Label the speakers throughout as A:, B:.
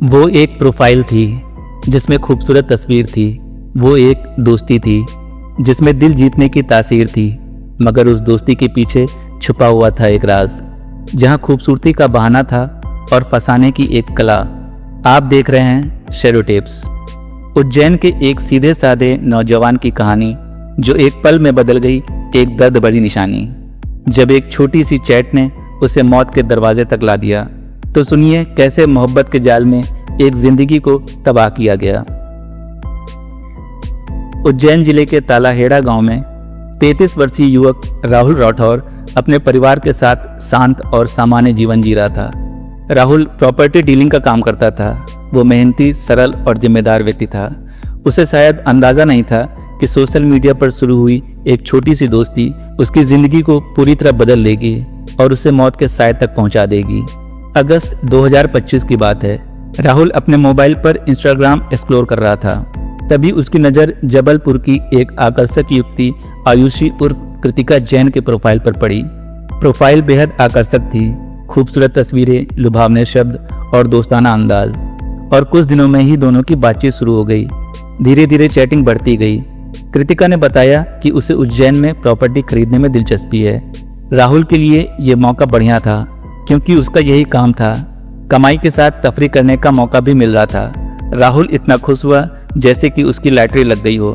A: वो एक प्रोफाइल थी जिसमें खूबसूरत तस्वीर थी। वो एक दोस्ती थी जिसमें दिल जीतने की तासीर थी, मगर उस दोस्ती के पीछे छुपा हुआ था एक राज, जहां खूबसूरती का बहाना था और फंसाने की एक कला। आप देख रहे हैं शेरोटेप्स, उज्जैन के एक सीधे साधे नौजवान की कहानी जो एक पल में बदल गई एक दर्द भरी निशानी। जब एक छोटी सी चैट ने उसे मौत के दरवाजे तक ला दिया, तो सुनिए कैसे मोहब्बत के जाल में एक जिंदगी को तबाह किया गया। उज्जैन जिले के तालाहेड़ा गांव में 33 वर्षीय युवक राहुल राठौर अपने परिवार के साथ शांत और सामान्य जीवन जी रहा था। राहुल प्रॉपर्टी डीलिंग का काम करता था। वो मेहनती, सरल और जिम्मेदार व्यक्ति था। उसे शायद अंदाजा नहीं था कि सोशल मीडिया पर शुरू हुई एक छोटी सी दोस्ती उसकी जिंदगी को पूरी तरह बदल देगी और उसे मौत के साए तक पहुंचा देगी। अगस्त 2025 की बात है। राहुल अपने मोबाइल पर इंस्टाग्राम एक्सप्लोर कर रहा था। तभी उसकी नज़र जबलपुर की एक आकर्षक युवती आयुषी उर्फ कृतिका जैन के प्रोफाइल पर पड़ी। प्रोफाइल बेहद आकर्षक थी। खूबसूरत तस्वीरें, लुभावने शब्द और दोस्ताना अंदाज। और कुछ दिनों में ही दोनों की बातचीत शुरू हो गई। धीरे धीरे चैटिंग बढ़ती गई। कृतिका ने बताया कि उसे उज्जैन में प्रॉपर्टी खरीदने में दिलचस्पी है। राहुल के लिए ये मौका बढ़िया था क्योंकि उसका यही काम था। कमाई के साथ तफरी करने का मौका भी मिल रहा था। राहुल इतना खुश हुआ जैसे कि उसकी लॉटरी लग गई हो।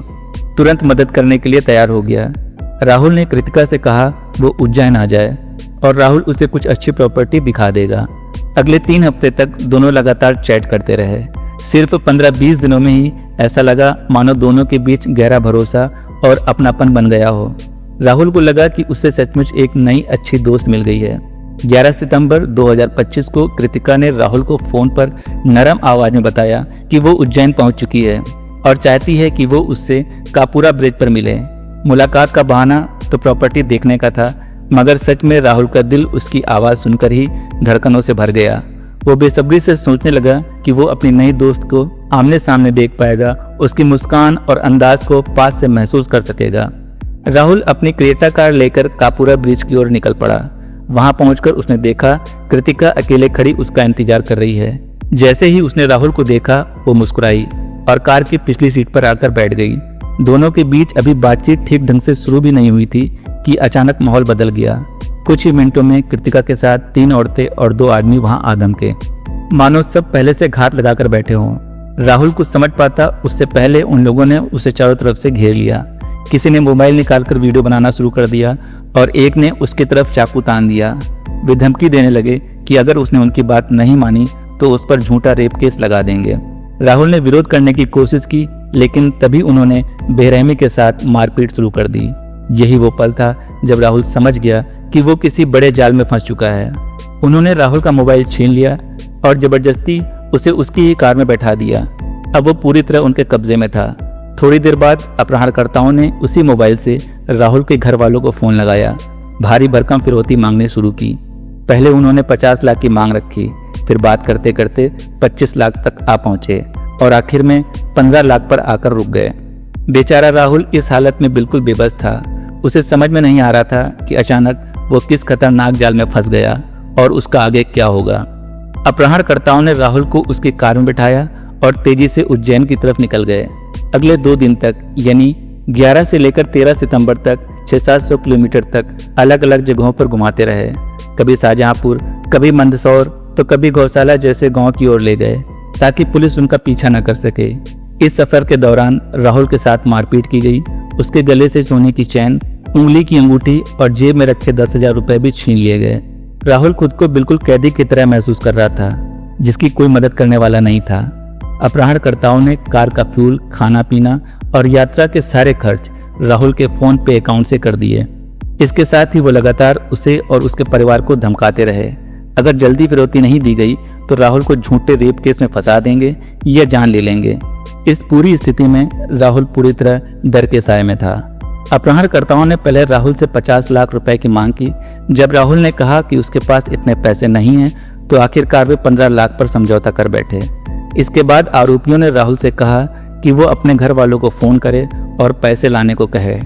A: तुरंत मदद करने के लिए तैयार हो गया। राहुल ने कृतिका से कहा वो उज्जैन आ जाए और राहुल उसे कुछ अच्छी प्रॉपर्टी दिखा देगा। अगले 3 हफ्ते तक दोनों लगातार चैट करते रहे। सिर्फ 15-20 दिनों में ही ऐसा लगा मानो दोनों के बीच गहरा भरोसा और अपनापन बन गया हो। राहुल को लगा कि उससे सचमुच एक नई अच्छी दोस्त मिल गई है। 11 सितंबर 2025 को कृतिका ने राहुल को फोन पर नरम आवाज में बताया कि वो उज्जैन पहुंच चुकी है और चाहती है कि वो उससे कापुरा ब्रिज पर मिले। मुलाकात का बहाना तो प्रॉपर्टी देखने का था, मगर सच में राहुल का दिल उसकी आवाज सुनकर ही धड़कनों से भर गया। वो बेसब्री से सोचने लगा कि वो अपनी नई दोस्त को आमने सामने देख पाएगा, उसकी मुस्कान और अंदाज को पास से महसूस कर सकेगा। राहुल अपनी क्रेटा कार लेकर कापुरा ब्रिज की ओर निकल पड़ा। वहां पहुंचकर उसने देखा कृतिका अकेले खड़ी उसका इंतजार कर रही है। जैसे ही उसने राहुल को देखा, वो मुस्कुराई और कार की पिछली सीट पर आकर बैठ गई। दोनों के बीच अभी बातचीत ठीक ढंग से शुरू भी नहीं हुई थी कि अचानक माहौल बदल गया। कुछ ही मिनटों में कृतिका के साथ 3 औरतें और 2 आदमी वहां आ धमके, मानो सब पहले से घात लगाकर बैठे हों। राहुल कुछ समझ पाता उससे पहले उन लोगों ने उसे चारों तरफ से घेर लिया। किसी ने मोबाइल निकालकर वीडियो बनाना शुरू कर दिया और एक ने उसकी तरफ चाकू तान दिया। वे धमकी देने लगे कि अगर उसने उनकी बात नहीं मानी तो उस पर झूठा रेप केस लगा देंगे। राहुल ने विरोध करने की कोशिश की, लेकिन तभी उन्होंने बेरहमी के साथ मारपीट शुरू कर दी। यही वो पल था जब राहुल समझ गया कि वो किसी बड़े जाल में फंस चुका है। उन्होंने राहुल का मोबाइल छीन लिया और जबरदस्ती उसे उसकी ही कार में बैठा दिया। अब वो पूरी तरह उनके कब्जे में था। थोड़ी देर बाद अपहरणकर्ताओं ने उसी मोबाइल से राहुल के घर वालों को फोन लगाया। भारी भरकम फिरौती मांगने शुरू की। पहले उन्होंने 50 लाख की मांग रखी, फिर बात करते करते 25 लाख तक आ पहुंचे और आखिर में 15 लाख पर आकर रुक गए। बेचारा राहुल इस हालत में बिल्कुल बेबस था। उसे समझ में नहीं आ रहा था कि अचानक वो किस खतरनाक जाल में फंस गया और उसका आगे क्या होगा। अपहरणकर्ताओं ने राहुल को उसकी कार में बिठाया और तेजी से उज्जैन की तरफ निकल गए। अगले 2 दिन तक, यानी 11 से लेकर 13 सितंबर तक 600-700 किलोमीटर तक अलग अलग जगहों पर घुमाते रहे। कभी शाहजहांपुर, कभी मंदसौर, तो कभी गौशाला जैसे गांव की ओर ले गए ताकि पुलिस उनका पीछा न कर सके। इस सफर के दौरान राहुल के साथ मारपीट की गई। उसके गले से सोने की चैन, उंगली की अंगूठी और जेब में रखे 10,000 रुपए भी छीन लिए गए। राहुल खुद को बिल्कुल कैदी की तरह महसूस कर रहा था, जिसकी कोई मदद करने वाला नहीं था। अपहरणकर्ताओं ने कार का फ्यूल, खाना पीना और यात्रा के सारे खर्च राहुल के फोन पे अकाउंट से कर दिए। इसके साथ ही वो लगातार उसे और उसके परिवार को धमकाते रहे। अगर जल्दी फिरौती नहीं दी गई तो राहुल को झूठे रेप केस में फंसा देंगे या जान ले लेंगे। इस पूरी स्थिति में राहुल पूरी तरह डर के साए में था। अपहरणकर्ताओं ने पहले राहुल से 50 लाख रुपए की मांग की। जब राहुल ने कहा कि उसके पास इतने पैसे नहीं हैं, तो आखिरकार वे 15 लाख पर समझौता कर बैठे। इसके बाद आरोपियों ने राहुल से कहा कि वो अपने घर वालों को फोन करे और पैसे लाने को कहे।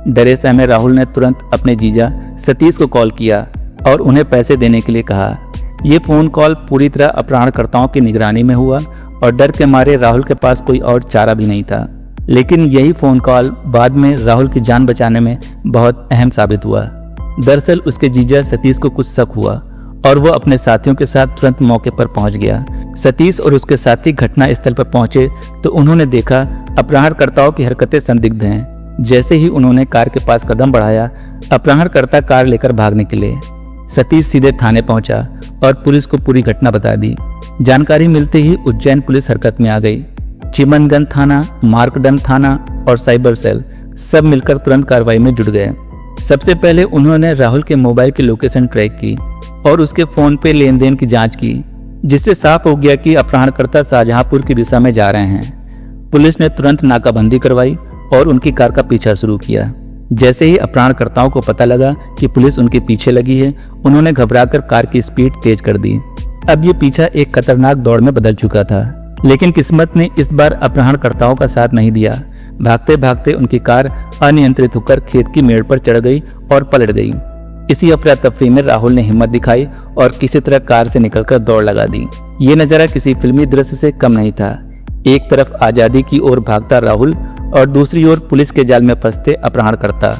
A: डरे सहमे राहुल ने तुरंत अपने जीजा सतीश को कॉल किया और उन्हें पैसे देने के लिए कहा। ये फोन कॉल पूरी तरह अपहरणकर्ताओं की निगरानी में हुआ और डर के मारे राहुल के पास कोई और चारा भी नहीं था। लेकिन यही फोन कॉल बाद में राहुल की जान बचाने में बहुत अहम साबित हुआ। दरअसल उसके जीजा सतीश को कुछ शक हुआ और वो अपने साथियों के साथ तुरंत मौके पर पहुंच गया। सतीश और उसके साथी घटना स्थल पर पहुंचे तो उन्होंने देखा अपहरणकर्ताओं की हरकतें संदिग्ध हैं। जैसे ही उन्होंने कार के पास कदम बढ़ाया, अपहरणकर्ता कार लेकर भागने के लिए। सतीश सीधे थाने पहुंचा और पुलिस को पूरी घटना बता दी। जानकारी मिलते ही उज्जैन पुलिस हरकत में आ गई। चिमनगंज थाना, मार्कंडम थाना और साइबर सेल सब मिलकर तुरंत कार्रवाई में जुट गए। सबसे पहले उन्होंने राहुल के मोबाइल की लोकेशन ट्रैक की और उसके फोन पे लेन देन की जांच की, जिससे साफ हो गया कि अपहरणकर्ता शाहजहांपुर की दिशा में जा रहे हैं। पुलिस ने तुरंत नाकाबंदी करवाई और उनकी कार का पीछा शुरू किया। जैसे ही अपहरणकर्ताओं को पता लगा कि पुलिस उनके पीछे लगी है, उन्होंने घबराकर कार की स्पीड तेज कर दी। अब ये पीछा एक खतरनाक दौड़ में बदल चुका था, लेकिन किस्मत ने इस बार अपहरणकर्ताओं का साथ नहीं दिया। भागते भागते उनकी कार अनियंत्रित होकर खेत की मेड़ पर चढ़ गई और पलट गई। इसी अफरा तफरी में राहुल ने हिम्मत दिखाई और किसी तरह कार से निकलकर दौड़ लगा दी। ये नजारा किसी फिल्मी दृश्य से कम नहीं था। एक तरफ आजादी की ओर भागता राहुल और दूसरी ओर पुलिस के जाल में फंसते अपहरणकर्ता।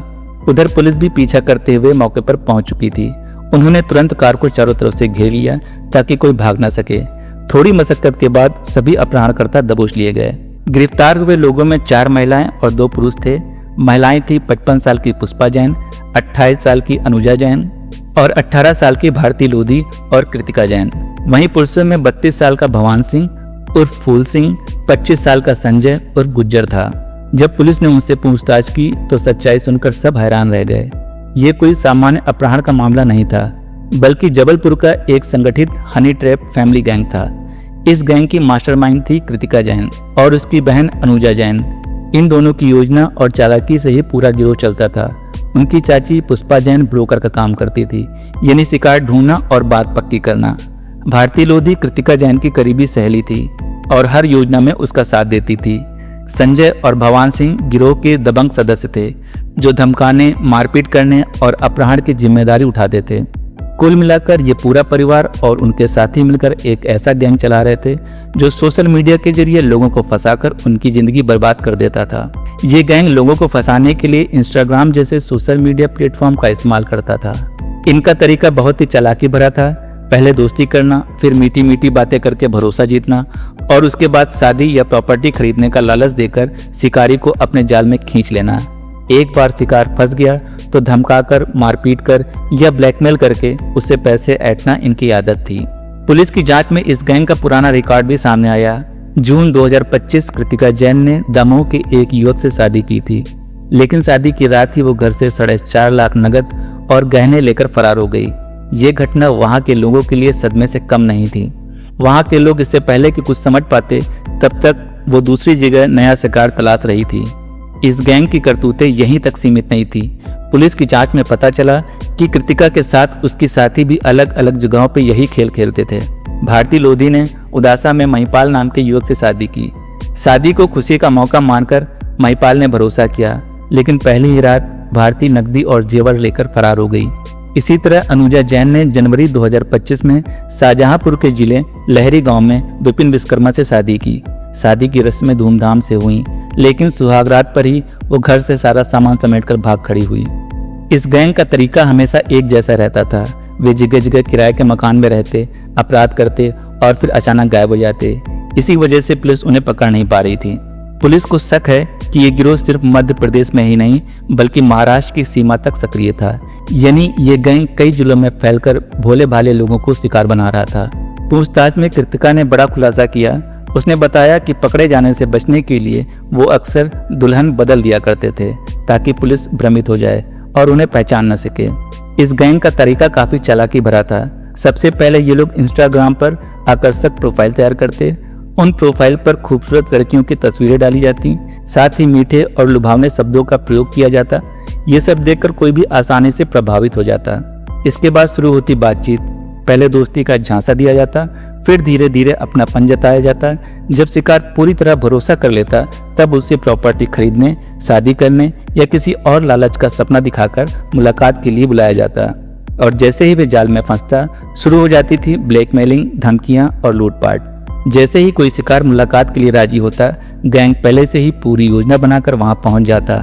A: उधर पुलिस भी पीछा करते हुए मौके पर पहुंच चुकी थी। उन्होंने तुरंत कार को चारों तरफ से घेर लिया ताकि कोई भाग न सके। थोड़ी मशक्कत के बाद सभी अपहरणकर्ता दबोच लिए गए। गिरफ्तार हुए लोगों में 4 महिलाएं और 2 पुरुष थे। महिलाएं थी 55 साल की पुष्पा जैन, 28 साल की अनुजा जैन और 18 साल की भारती लोधी और कृतिका जैन। वहीं पुरुषों में 32 साल का भवान सिंह उर्फ फूल सिंह, 25 साल का संजय उर्फ गुज्जर था। जब पुलिस ने उनसे पूछताछ की तो सच्चाई सुनकर सब हैरान रह गए। ये कोई सामान्य अपहरण का मामला नहीं था, बल्कि जबलपुर का एक संगठित हनी ट्रैप फैमिली गैंग था। इस गैंग की मास्टरमाइंड थी कृतिका जैन और उसकी बहन अनुजा जैन। इन दोनों की योजना और चालाकी से ही पूरा गिरोह चलता था। उनकी चाची पुष्पा जैन ब्रोकर का काम करती थी, यानी शिकार ढूंढना और बात पक्की करना। भारती लोधी कृतिका जैन की करीबी सहेली थी और हर योजना में उसका साथ देती थी। संजय और भवान सिंह गिरोह के दबंग सदस्य थे, जो धमकाने, मारपीट करने और अपहरण की जिम्मेदारी उठाते थे। कुल मिलाकर ये पूरा परिवार और उनके साथी मिलकर एक ऐसा गैंग चला रहे थे जो सोशल मीडिया के जरिए लोगों को फंसाकर उनकी जिंदगी बर्बाद कर देता था। ये गैंग लोगों को फंसाने के लिए इंस्टाग्राम जैसे सोशल मीडिया प्लेटफॉर्म का इस्तेमाल करता था। इनका तरीका बहुत ही चालाकी भरा था। पहले दोस्ती करना, फिर मीठी मीठी बातें करके भरोसा जीतना और उसके बाद शादी या प्रॉपर्टी खरीदने का लालच देकर शिकारी को अपने जाल में खींच लेना। एक बार शिकार फंस गया तो धमकाकर, मारपीट कर या ब्लैकमेल करके उससे पैसे ऐंठना इनकी आदत थी। पुलिस की जांच में इस गैंग का पुराना रिकॉर्ड भी सामने आया। जून 2025 कृतिका जैन ने दमोह के एक युवक से शादी की थी, लेकिन शादी की रात ही वो घर से 4.5 लाख नगद और गहने लेकर फरार हो गई। ये घटना वहां के लोगों के लिए सदमे से कम नहीं थी। वहां के लोग इससे पहले कि कुछ समझ पाते तब तक वो दूसरी जगह नया शिकार तलाश रही थी। इस गैंग की करतूतें यहीं तक सीमित नहीं थी। पुलिस की जांच में पता चला कि कृतिका के साथ उसकी साथी भी अलग अलग जगहों पर यही खेल खेलते थे। भारती लोधी ने उदासा में महिपाल नाम के युवक से शादी की। शादी को खुशी का मौका मानकर महिपाल ने भरोसा किया, लेकिन पहली ही रात भारती नकदी और जेवर लेकर फरार हो गई। इसी तरह अनुजा जैन ने जनवरी 2025 में शाहजहांपुर के जिले लहरी गांव में विपिन विश्वकर्मा से शादी की। शादी की रस्में धूमधाम से हुई, लेकिन सुहागरात पर ही वो घर से सारा सामान समेटकर भाग खड़ी हुई। इस गैंग का तरीका हमेशा एक जैसा रहता था। वे जगह जगह किराए के मकान में रहते, अपराध करते और फिर अचानक गायब हो जाते। इसी वजह से पुलिस उन्हें पकड़ नहीं पा रही थी। पुलिस को शक है कि ये गिरोह सिर्फ मध्य प्रदेश में ही नहीं बल्कि महाराष्ट्र की सीमा तक सक्रिय था, यानी ये गैंग कई जिलों में फैलकर भोले भाले लोगों को शिकार बना रहा था। पूछताछ में कृतिका ने बड़ा खुलासा किया। उसने बताया कि पकड़े जाने से बचने के लिए वो अक्सर दुल्हन बदल दिया करते थे ताकि पुलिस भ्रमित हो जाए और उन्हें पहचान न सके। इस गैंग का तरीका काफी चालाकी भरा था। सबसे पहले ये लोग इंस्टाग्राम पर आकर्षक प्रोफाइल तैयार करते। उन प्रोफाइल पर खूबसूरत लड़कियों की तस्वीरें डाली जाती, साथ ही मीठे और लुभावने शब्दों का प्रयोग किया जाता। ये सब देखकर कोई भी आसानी से प्रभावित हो जाता। इसके बाद शुरू होती बातचीत। पहले दोस्ती का झांसा दिया जाता, फिर धीरे धीरे अपनापन जताया जाता। जब शिकार पूरी तरह भरोसा कर लेता तब उससे प्रॉपर्टी खरीदने, शादी करने या किसी और लालच का सपना दिखाकर मुलाकात के लिए बुलाया जाता। और जैसे ही वे जाल में फंसता शुरू हो जाती थी ब्लैकमेलिंग, धमकियां और लूटपाट। जैसे ही कोई शिकार मुलाकात के लिए राजी होता, गैंग पहले से ही पूरी योजना बनाकर वहां पहुंच जाता।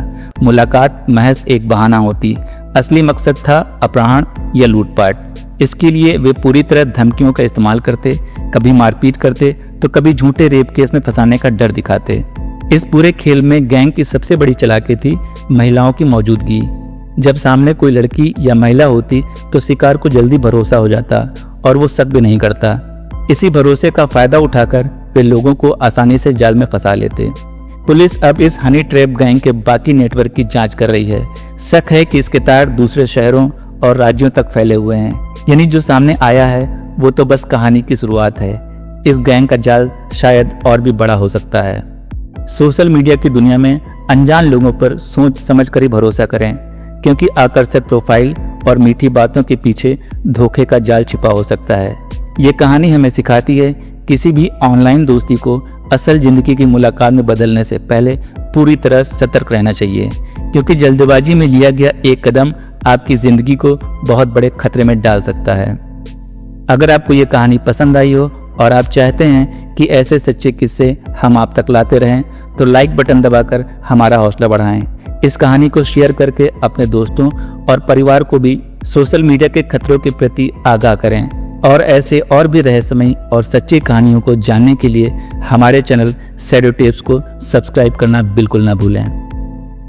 A: मुलाकात महज एक बहाना होती, असली मकसद था अपहरण या लूटपाट। इसके लिए वे पूरी तरह धमकियों का इस्तेमाल करते, कभी मारपीट करते तो कभी झूठे रेप केस में फंसाने का डर दिखाते। इस पूरे खेल में गैंग की सबसे बड़ी चालाकी थी महिलाओं की मौजूदगी। जब सामने कोई लड़की या महिला होती तो शिकार को जल्दी भरोसा हो जाता और वो शक भी नहीं करता। इसी भरोसे का फायदा उठाकर वे लोगों को आसानी से जाल में फंसा लेते। पुलिस अब इस हनी ट्रैप गैंग के बाकी नेटवर्क की जांच कर रही है। शक है कि इसके तार दूसरे शहरों और राज्यों तक फैले हुए हैं। यानी जो सामने आया है वो तो बस कहानी की शुरुआत है। इस गैंग का जाल शायद और भी बड़ा हो सकता है। सोशल मीडिया की दुनिया में अनजान लोगों पर सोच समझ कर ही भरोसा करें, क्योंकि आकर्षक प्रोफाइल और मीठी बातों के पीछे धोखे का जाल छिपा हो सकता है। ये कहानी हमें सिखाती है किसी भी ऑनलाइन दोस्ती को असल जिंदगी की मुलाकात में बदलने से पहले पूरी तरह सतर्क रहना चाहिए, क्योंकि जल्दबाजी में लिया गया एक कदम आपकी जिंदगी को बहुत बड़े खतरे में डाल सकता है। अगर आपको ये कहानी पसंद आई हो और आप चाहते हैं कि ऐसे सच्चे किस्से हम आप तक लाते रहें, तो लाइक बटन दबाकर हमारा हौसला बढ़ाएं। इस कहानी को शेयर करके अपने दोस्तों और परिवार को भी सोशल मीडिया के खतरों के प्रति आगाह करें। और ऐसे और भी रहस्यमयी और सच्ची कहानियों को जानने के लिए हमारे चैनल शैडो टेप्स को सब्सक्राइब करना बिल्कुल ना भूलें।